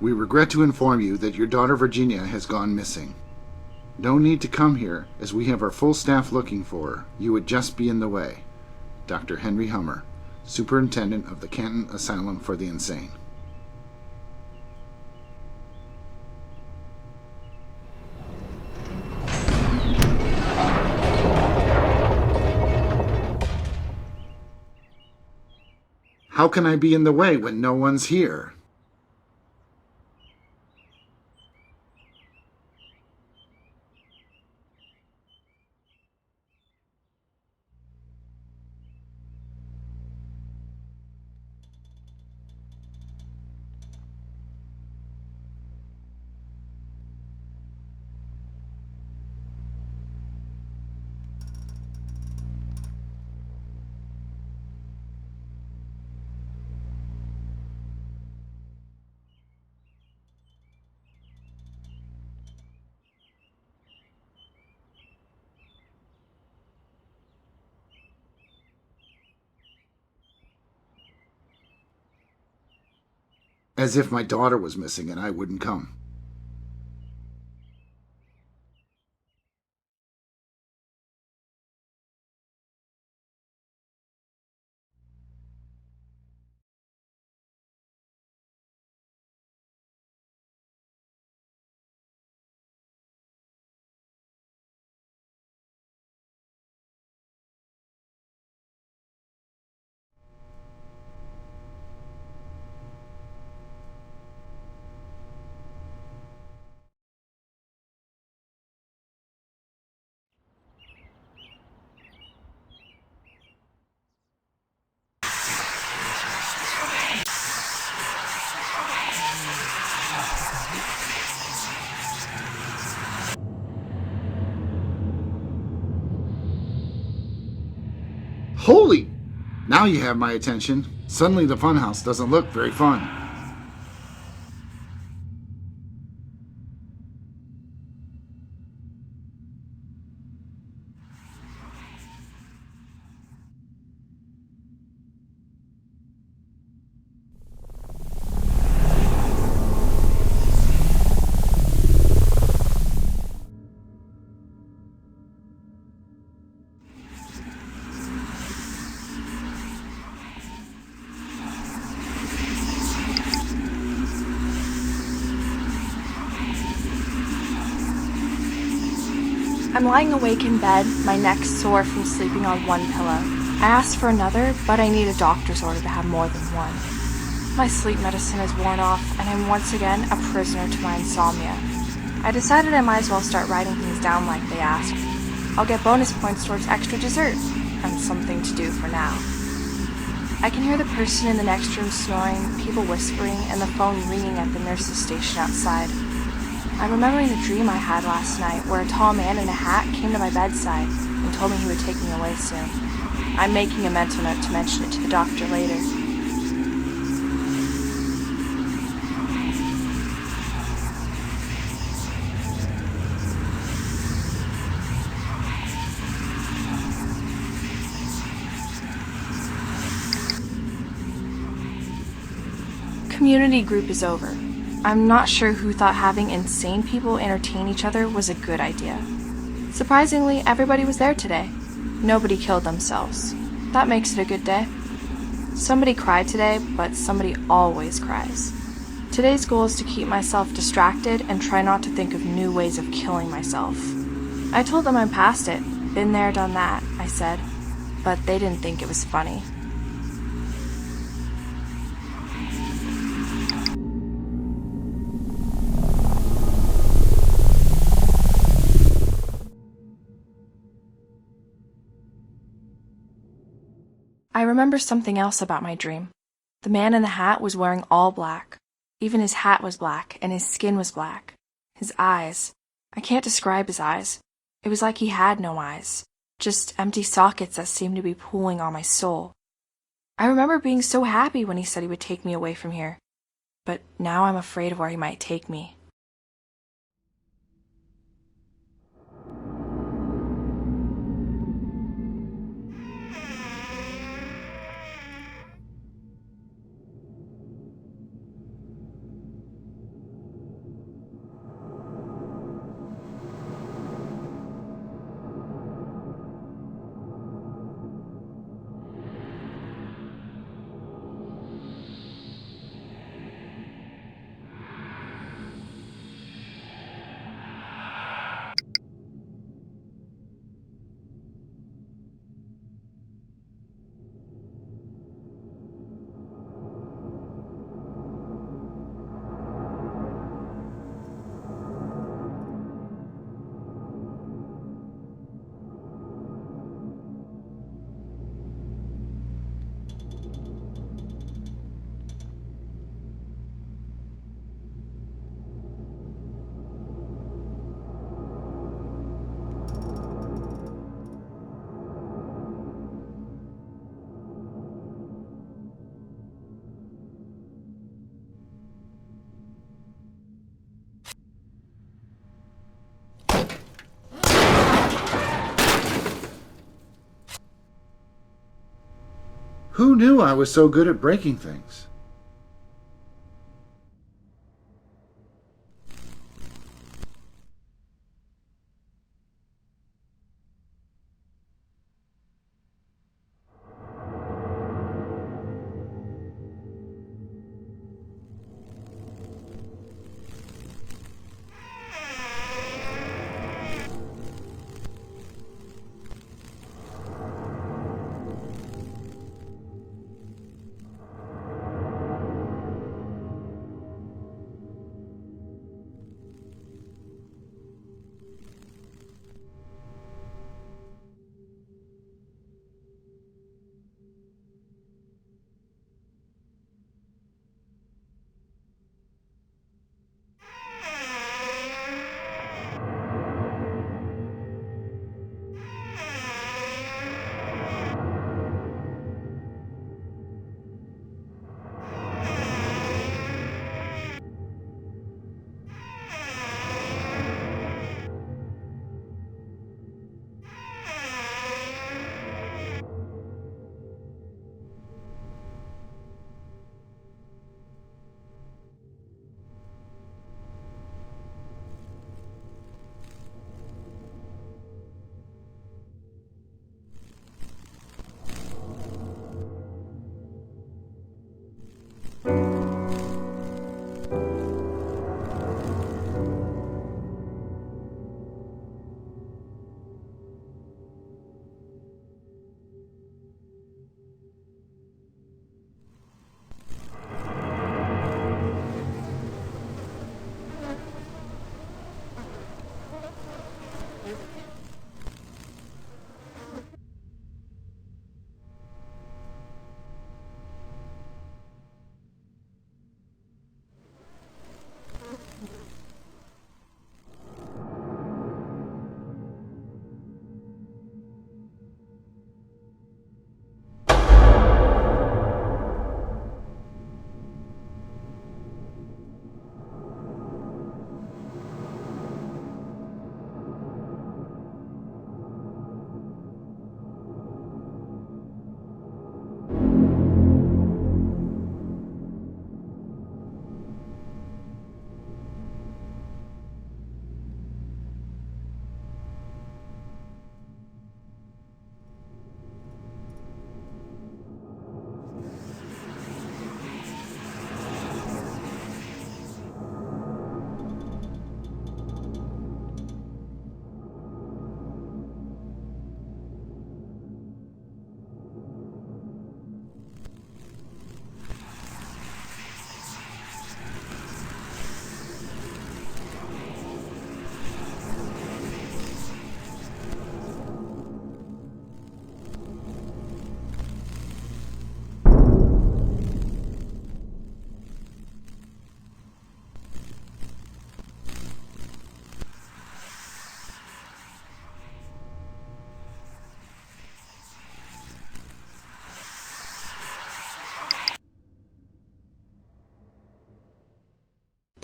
We regret to inform you that your daughter Virginia has gone missing. No need to come here, as we have our full staff looking for her. You would just be in the way. Dr. Henry Hummer, Superintendent of the Canton Asylum for the Insane. How can I be in the way when no one's here? As if my daughter was missing and I wouldn't come. Holy! Now you have my attention. Suddenly the funhouse doesn't look very fun. I'm lying awake in bed, my neck sore from sleeping on one pillow. I asked for another, but I need a doctor's order to have more than one. My sleep medicine is worn off, and I'm once again a prisoner to my insomnia. I decided I might as well start writing things down like they asked. I'll get bonus points towards extra dessert, and something to do for now. I can hear the person in the next room snoring, people whispering, and the phone ringing at the nurse's station outside. I'm remembering the dream I had last night where a tall man in a hat came to my bedside and told me he would take me away soon. I'm making a mental note to mention it to the doctor later. Community group is over. I'm not sure who thought having insane people entertain each other was a good idea. Surprisingly, everybody was there today. Nobody killed themselves. That makes it a good day. Somebody cried today, but somebody always cries. Today's goal is to keep myself distracted and try not to think of new ways of killing myself. I told them I'm past it. Been there, done that, I said. But they didn't think it was funny. I remember something else about my dream. The man in the hat was wearing all black. Even his hat was black, and his skin was black. His eyes. I can't describe his eyes. It was like he had no eyes. Just empty sockets that seemed to be pulling on my soul. I remember being so happy when he said he would take me away from here. But now I'm afraid of where he might take me. Who knew I was so good at breaking things?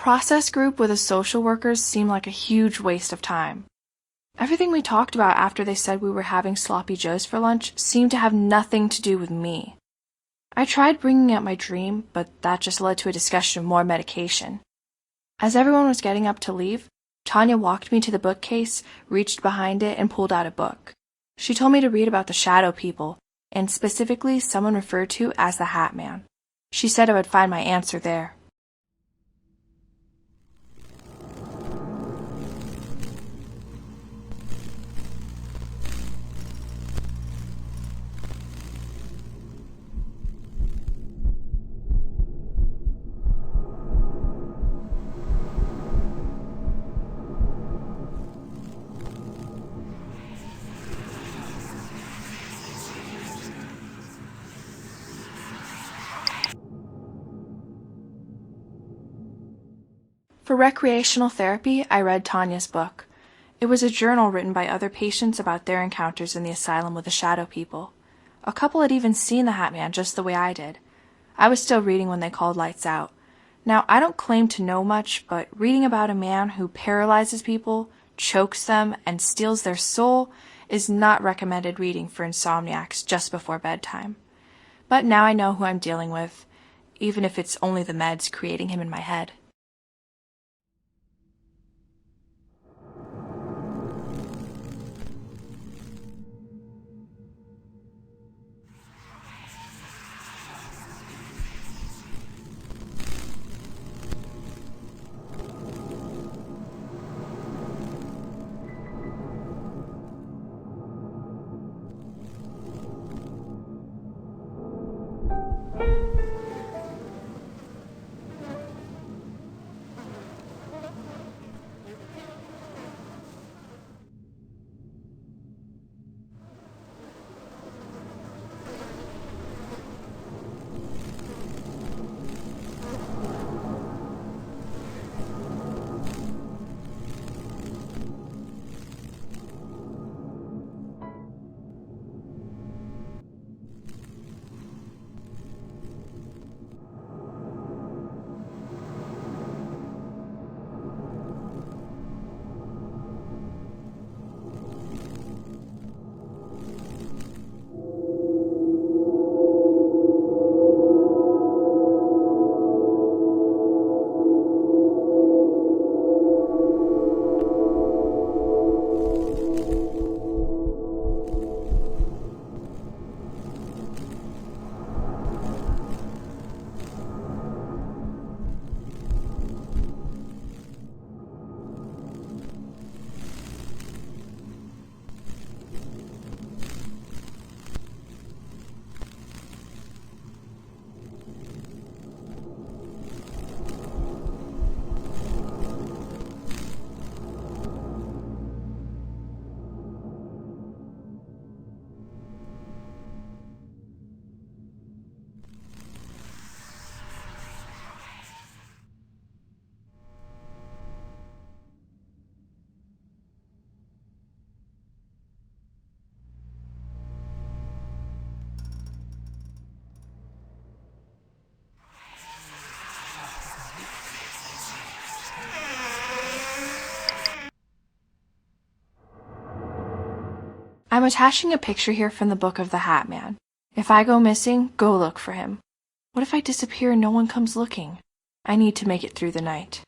Process group with the social workers seemed like a huge waste of time. Everything we talked about after they said we were having sloppy joes for lunch seemed to have nothing to do with me. I tried bringing up my dream, but that just led to a discussion of more medication. As everyone was getting up to leave, Tanya walked me to the bookcase, reached behind it, and pulled out a book. She told me to read about the shadow people, and specifically someone referred to as the hatman. She said I would find my answer there. For recreational therapy, I read Tanya's book. It was a journal written by other patients about their encounters in the asylum with the shadow people. A couple had even seen the hatman just the way I did. I was still reading when they called lights out. Now, I don't claim to know much, but reading about a man who paralyzes people, chokes them, and steals their soul is not recommended reading for insomniacs just before bedtime. But now I know who I'm dealing with, even if it's only the meds creating him in my head. I'm attaching a picture here from the book of the Hatman. If I go missing, go look for him. What if I disappear and no one comes looking? I need to make it through the night.